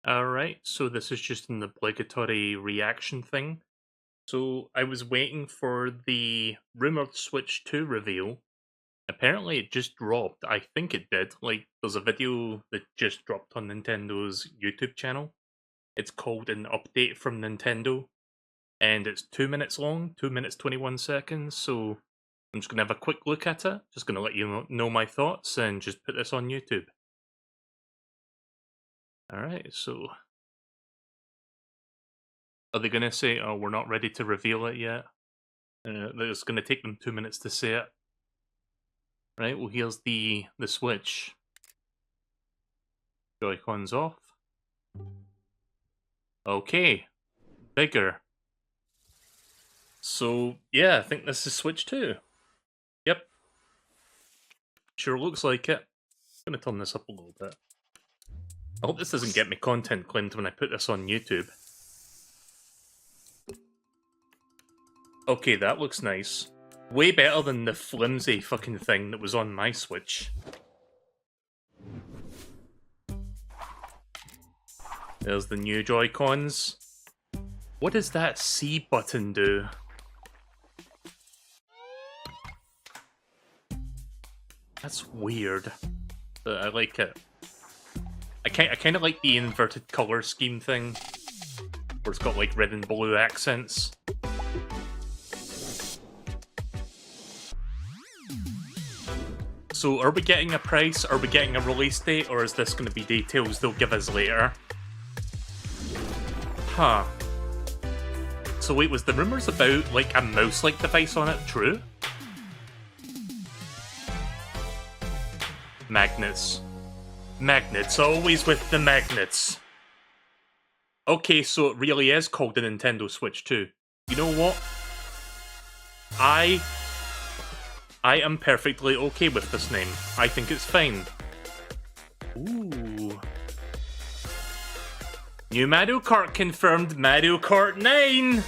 Alright, so this is just an obligatory reaction thing. So I was waiting for the rumored Switch 2 reveal. Apparently it just dropped. I think it did. Like, there's a video that just dropped on Nintendo's YouTube channel. It's called an update from Nintendo. And it's 2 minutes long, 2 minutes 21 seconds. So I'm just going to have a quick look at it. Just going to let you know my thoughts and just put this on YouTube. Alright, so are they gonna say, "Oh, we're not ready to reveal it yet"? It's gonna take them 2 minutes to say it. Right, well, here's the Switch. Joy-Cons off. Okay, bigger. So, yeah, I think this is Switch 2. Yep. Sure looks like it. I'm gonna turn this up a little bit. I hope this doesn't get me content claimed when I put this on YouTube. Okay, that looks nice. Way better than the flimsy fucking thing that was on my Switch. There's the new Joy-Cons. What does that C button do? That's weird. But I like it. I kind of like the inverted color scheme thing, where it's got like red and blue accents. So are we getting a price, are we getting a release date, or is this going to be details they'll give us later? Huh. So wait, was the rumors about like a mouse-like device on it true? Magnets. Magnets, always with the magnets. Okay, so it really is called the Nintendo Switch 2. You know what? I am perfectly okay with this name. I think it's fine. Ooh. New Mario Kart confirmed, Mario Kart 9!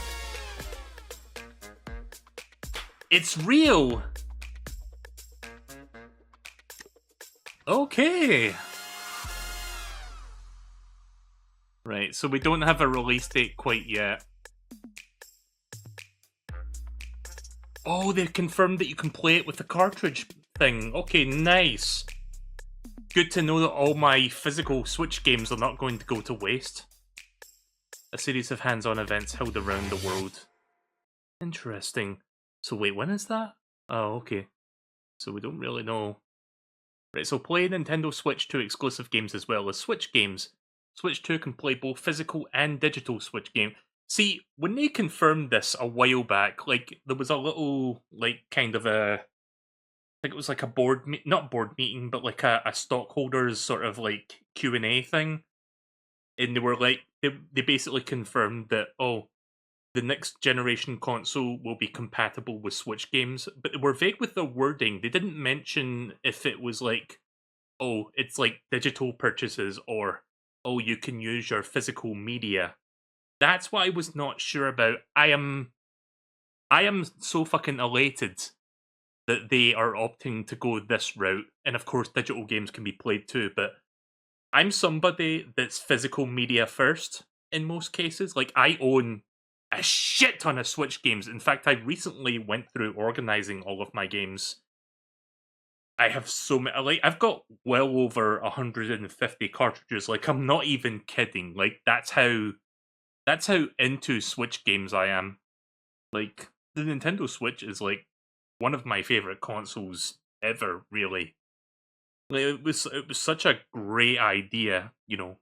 It's real! Okay. Right, so we don't have a release date quite yet. Oh, they confirmed that you can play it with the cartridge thing. Okay, nice. Good to know that all my physical Switch games are not going to go to waste. A series of hands-on events held around the world. Interesting. So wait, when is that? Oh, okay. So we don't really know. Right, so play Nintendo Switch 2 exclusive games as well as Switch games. Switch 2 can play both physical and digital Switch game. See, when they confirmed this a while back, like, there was a little, like, kind of a... I think it was like a board... not board meeting, but like a stockholders sort of, like, Q&A thing. And they were like... They basically confirmed that, oh, the next generation console will be compatible with Switch games, but they were vague with the wording. They didn't mention if it was like, oh, it's like digital purchases, or, oh, you can use your physical media. That's what I was not sure about. I am so fucking elated that they are opting to go this route. And of course, digital games can be played too, but I'm somebody that's physical media first in most cases. Like, I own a shit ton of Switch games. In fact, I recently went through organizing all of my games. I have so many, like, I've got well over 150 cartridges. Like, I'm not even kidding. Like, that's how into Switch games I am. Like, the Nintendo Switch is like one of my favorite consoles ever, really. Like, it was such a great idea, you know.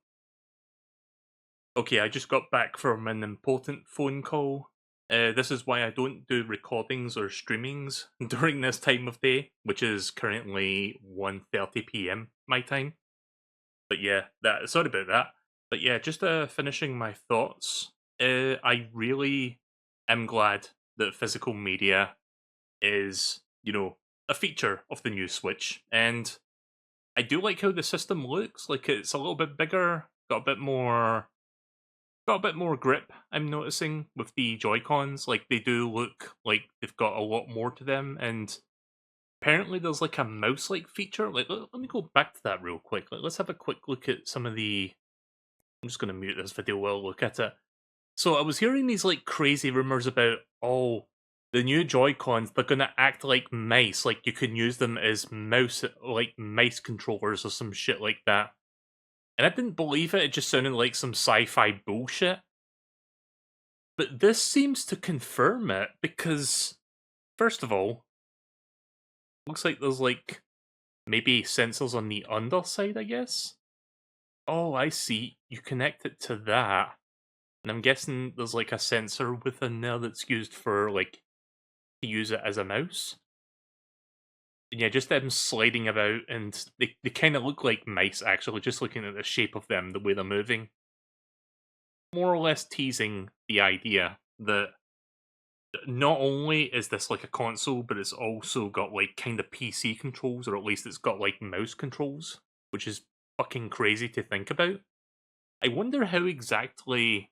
Okay, I just got back from an important phone call. This is why I don't do recordings or streamings during this time of day, which is currently 1:30 p.m. my time. But yeah, sorry about that. But yeah, just finishing my thoughts. I really am glad that physical media is, you know, a feature of the new Switch, and I do like how the system looks. Like, it's a little bit bigger, got a bit more grip, I'm noticing, with the Joy-Cons. Like, they do look like they've got a lot more to them, and apparently there's like a mouse-like feature. Like, let me go back to that real quick. Like, let's have a quick look at some of the I'm just gonna mute this video while I look at it. So I was hearing these like crazy rumors about, oh, the new Joy-Cons, they're gonna act like mice, like you can use them as mice controllers or some shit like that. And I didn't believe it, it just sounded like some sci-fi bullshit. But this seems to confirm it, because, first of all, looks like there's like maybe sensors on the underside, I guess? Oh, I see. You connect it to that. And I'm guessing there's like a sensor within there that's used for like to use it as a mouse. And yeah, just them sliding about, and they kind of look like mice actually, just looking at the shape of them, the way they're moving. More or less teasing the idea that not only is this like a console, but it's also got like kind of PC controls, or at least it's got like mouse controls, which is fucking crazy to think about. I wonder how exactly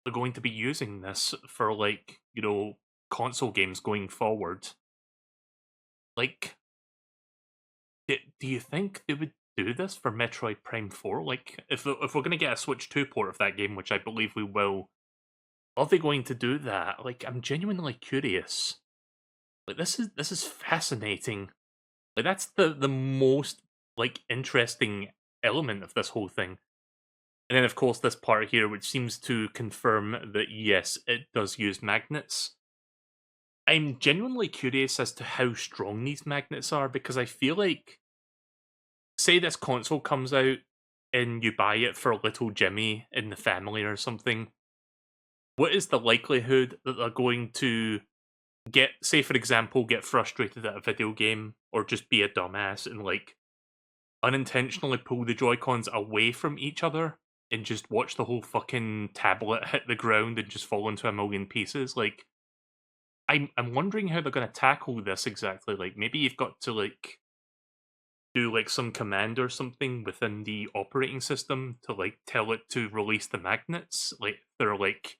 they're going to be using this for, like, you know, console games going forward. Like, do you think they would do this for Metroid Prime 4? Like, if we're going to get a Switch 2 port of that game, which I believe we will, are they going to do that? Like, I'm genuinely curious. Like, this is fascinating. Like, that's the most, like, interesting element of this whole thing. And then, of course, this part here, which seems to confirm that, yes, it does use magnets. I'm genuinely curious as to how strong these magnets are, because I feel like, say this console comes out and you buy it for little Jimmy in the family or something, what is the likelihood that they're going to get, say for example, get frustrated at a video game, or just be a dumbass and like unintentionally pull the Joy-Cons away from each other and just watch the whole fucking tablet hit the ground and just fall into a million pieces? Like, I'm wondering how they're gonna tackle this exactly. Like, maybe you've got to like do like some command or something within the operating system to like tell it to release the magnets. Like, they're like,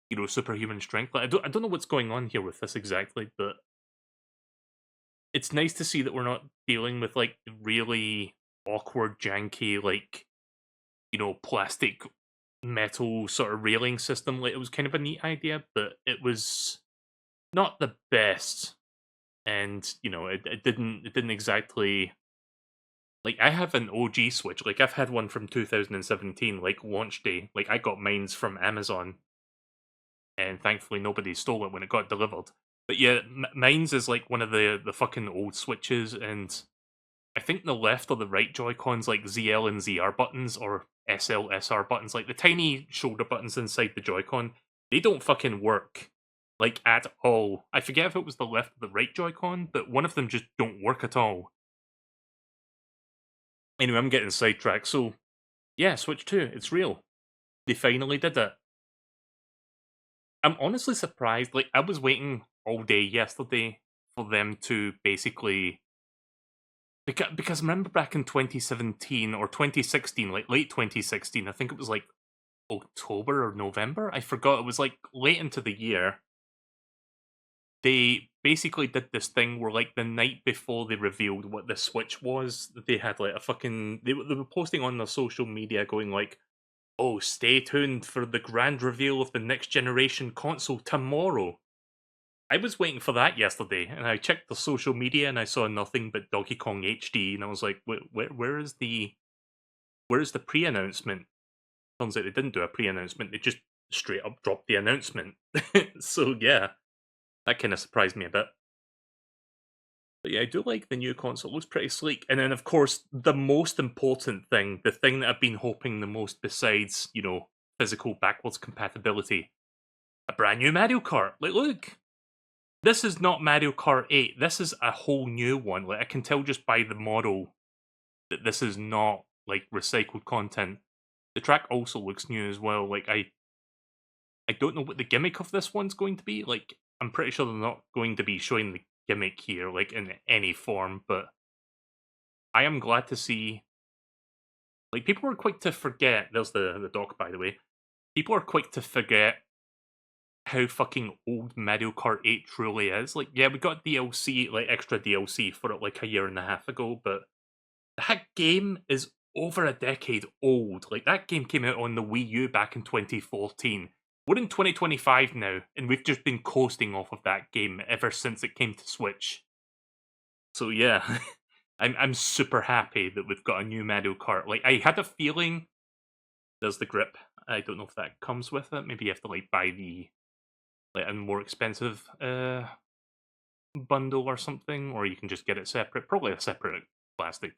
you know, superhuman strength. Like, I don't know what's going on here with this exactly, but it's nice to see that we're not dealing with like really awkward, janky, like, you know, plastic metal sort of railing system. Like, it was kind of a neat idea, but it was not the best. And you know, it didn't exactly, like, I have an OG Switch. Like, I've had one from 2017, like launch day. Like, I got mine's from Amazon, and thankfully nobody stole it when it got delivered. But yeah, mine's is like one of the fucking old Switches, and I think the left or the right Joy-Cons, like ZL and ZR buttons, or SL, SR buttons, like the tiny shoulder buttons inside the Joy-Con, they don't fucking work. Like, at all. I forget if it was the left or the right Joy-Con, but one of them just don't work at all. Anyway, I'm getting sidetracked, so yeah, Switch 2, it's real. They finally did it. I'm honestly surprised. Like, I was waiting all day yesterday for them to basically, because remember back in 2017 or 2016, like late 2016, I think it was like October or November. I forgot. It was like late into the year. They basically did this thing where, like, the night before they revealed what the Switch was, they had like a fucking, they were posting on their social media going like, oh, stay tuned for the grand reveal of the next generation console tomorrow. I was waiting for that yesterday, and I checked the social media and I saw nothing but Donkey Kong HD, and I was like, where is the pre-announcement? Turns out they didn't do a pre-announcement; they just straight up dropped the announcement. So yeah, that kind of surprised me a bit. But yeah, I do like the new console. It looks pretty sleek. And then, of course, the most important thing, the thing that I've been hoping the most besides, you know, physical backwards compatibility, a brand new Mario Kart. Like, look, this is not Mario Kart 8. This is a whole new one. Like, I can tell just by the model that this is not, like, recycled content. The track also looks new as well. Like, I don't know what the gimmick of this one's going to be. Like, I'm pretty sure they're not going to be showing the gimmick here, like, in any form, but I am glad to see, like, people are quick to forget, there's the dock, by the way, people are quick to forget how fucking old Mario Kart 8 truly is. Like, yeah, we got DLC, like, extra DLC for it, like, a year and a half ago, but that game is over a decade old. Like, that game came out on the Wii U back in 2014. We're in 2025 now, and we've just been coasting off of that game ever since it came to Switch. So yeah, I'm super happy that we've got a new Mario Kart. Like, I had a feeling there's the grip. I don't know if that comes with it. Maybe you have to like buy the like a more expensive bundle or something, or you can just get it separate. Probably a separate plastic.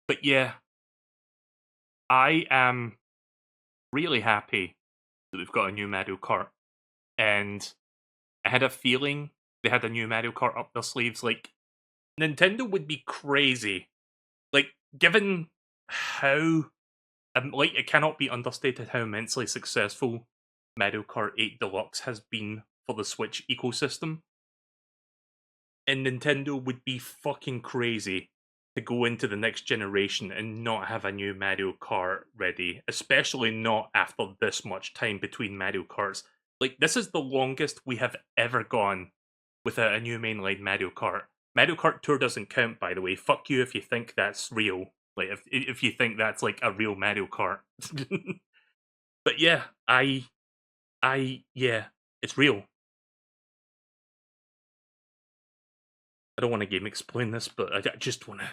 But yeah, I am really happy that we've got a new Mario Kart, and I had a feeling they had a new Mario Kart up their sleeves. Like, Nintendo would be crazy. Like, given how like, it cannot be understated how immensely successful Mario Kart 8 Deluxe has been for the Switch ecosystem. And Nintendo would be fucking crazy to go into the next generation and not have a new Mario Kart ready, especially not after this much time between Mario Karts. Like, this is the longest we have ever gone without a new mainline Mario Kart. Mario Kart Tour doesn't count, by the way. Fuck you if you think that's real. Like, if you think that's like a real Mario Kart. But yeah, yeah, it's real. I don't want to game explain this, but I just want to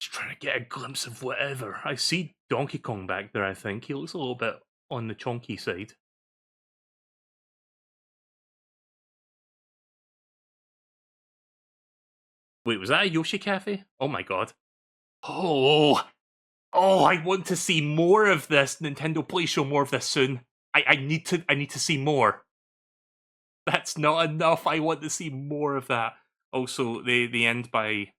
just trying to get a glimpse of whatever. I see Donkey Kong back there, I think. He looks a little bit on the chonky side. Wait, was that a Yoshi Cafe? Oh my god. Oh, I want to see more of this. Nintendo, please show more of this soon. I need to see more. That's not enough. I want to see more of that. Also, they end by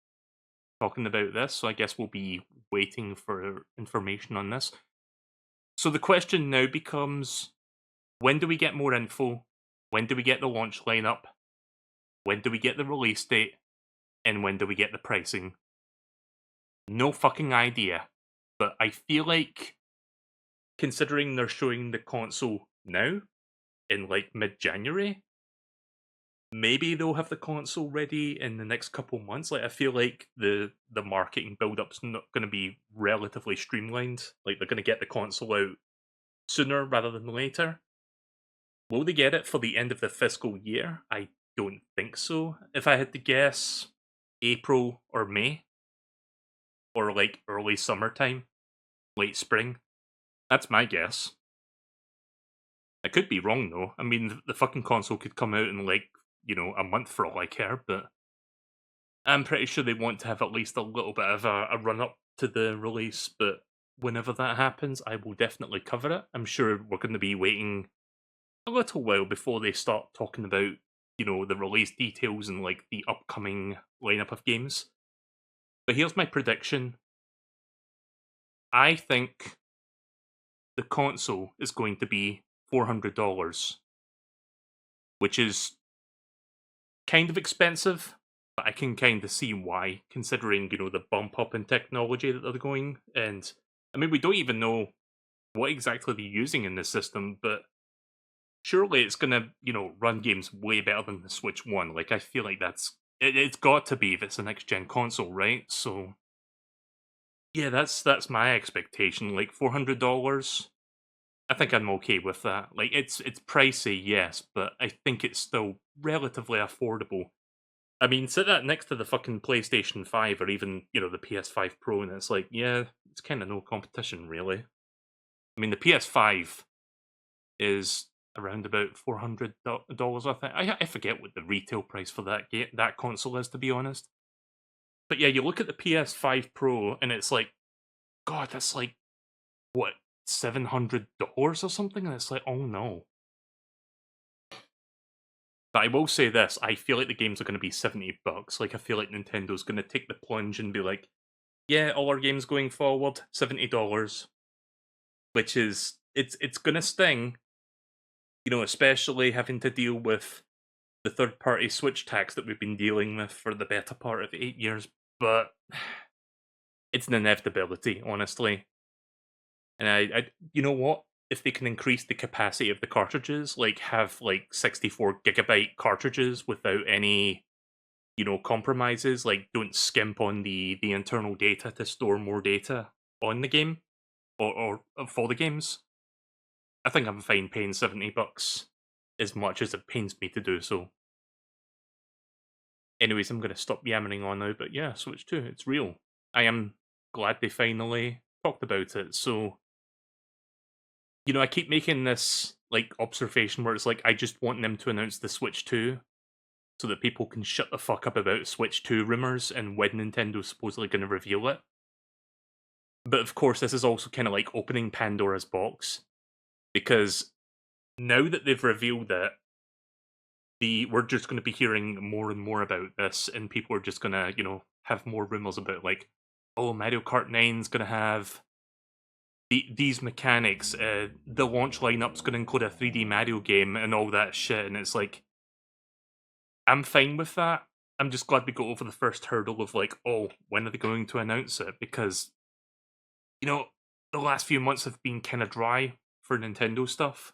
talking about this, so I guess we'll be waiting for information on this. So the question now becomes, when do we get more info? When do we get the launch lineup? When do we get the release date? And when do we get the pricing? No fucking idea. But I feel like, considering they're showing the console now, in like mid-January, maybe they'll have the console ready in the next couple months. Like, I feel like the marketing build-up's not going to be relatively streamlined. Like, they're going to get the console out sooner rather than later. Will they get it for the end of the fiscal year? I don't think so. If I had to guess, April or May, or like early summertime, late spring. That's my guess. I could be wrong though. I mean, the fucking console could come out in like, a month for all I care, but I'm pretty sure they want to have at least a little bit of a run up to the release. But whenever that happens, I will definitely cover it. I'm sure we're going to be waiting a little while before they start talking about, the release details and like the upcoming lineup of games. But here's my prediction. I think the console is going to be $400, which is kind of expensive, but I can kind of see why, considering, the bump up in technology that they're going. And I mean, we don't even know what exactly they're using in this system, but surely it's gonna, run games way better than the Switch One. Like, I feel like it's got to be if it's a next gen console, right? So yeah, that's my expectation. Like, $400. I think I'm okay with that. Like, it's pricey, yes, but I think it's still relatively affordable. I mean, sit that next to the fucking PlayStation 5 or even, the PS5 Pro, and it's like, yeah, it's kind of no competition, really. I mean, the PS5 is around about $400, I think. I forget what the retail price for that console is, to be honest. But yeah, you look at the PS5 Pro, and it's like, God, that's like, what, $700 or something? And it's like, oh no. But I will say this, I feel like the games are going to be $70. Like, I feel like Nintendo's going to take the plunge and be like, yeah, all our games going forward, $70. Which is, it's going to sting, especially having to deal with the third-party Switch tax that we've been dealing with for the better part of 8 years. But it's an inevitability, honestly. And you know what? If they can increase the capacity of the cartridges, like have like 64 gigabyte cartridges without any, compromises, like don't skimp on the internal data to store more data on the game or for the games. I think I'm fine paying $70 as much as it pains me to do so. Anyways, I'm gonna stop yammering on now, but yeah, Switch 2, it's real. I am glad they finally talked about it. So, I keep making this like observation where it's like I just want them to announce the Switch 2 so that people can shut the fuck up about Switch 2 rumors and when Nintendo's supposedly going to reveal it. But of course, this is also kind of like opening Pandora's box, because now that they've revealed it, we're just going to be hearing more and more about this, and people are just going to, have more rumors about like, oh, Mario Kart 9's going to have these mechanics. The launch lineup's going to include a 3D Mario game and all that shit, and it's like, I'm fine with that. I'm just glad we got over the first hurdle of like, oh, when are they going to announce it? Because, the last few months have been kind of dry for Nintendo stuff,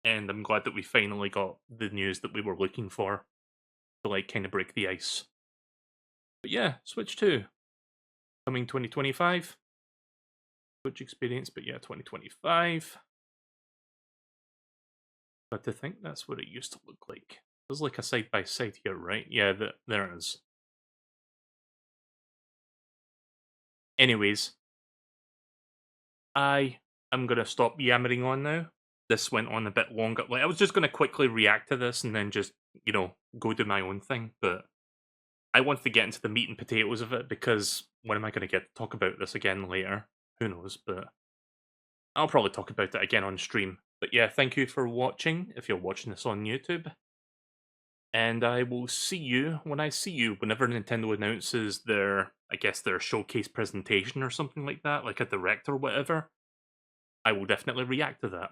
and I'm glad that we finally got the news that we were looking for to like kind of break the ice. But yeah, Switch 2 coming 2025. Switch experience, but yeah, 2025. But to think that's what it used to look like. There's like a side by side here, right? Yeah, there it is. Anyways, I am gonna stop yammering on now. This went on a bit longer. Like I was just gonna quickly react to this and then just, go do my own thing, but I want to get into the meat and potatoes of it, because when am I gonna get to talk about this again later? Who knows, but I'll probably talk about it again on stream. But yeah, thank you for watching if you're watching this on YouTube. And I will see you when I see you, whenever Nintendo announces their, I guess, their showcase presentation or something like that, like a direct or whatever. I will definitely react to that.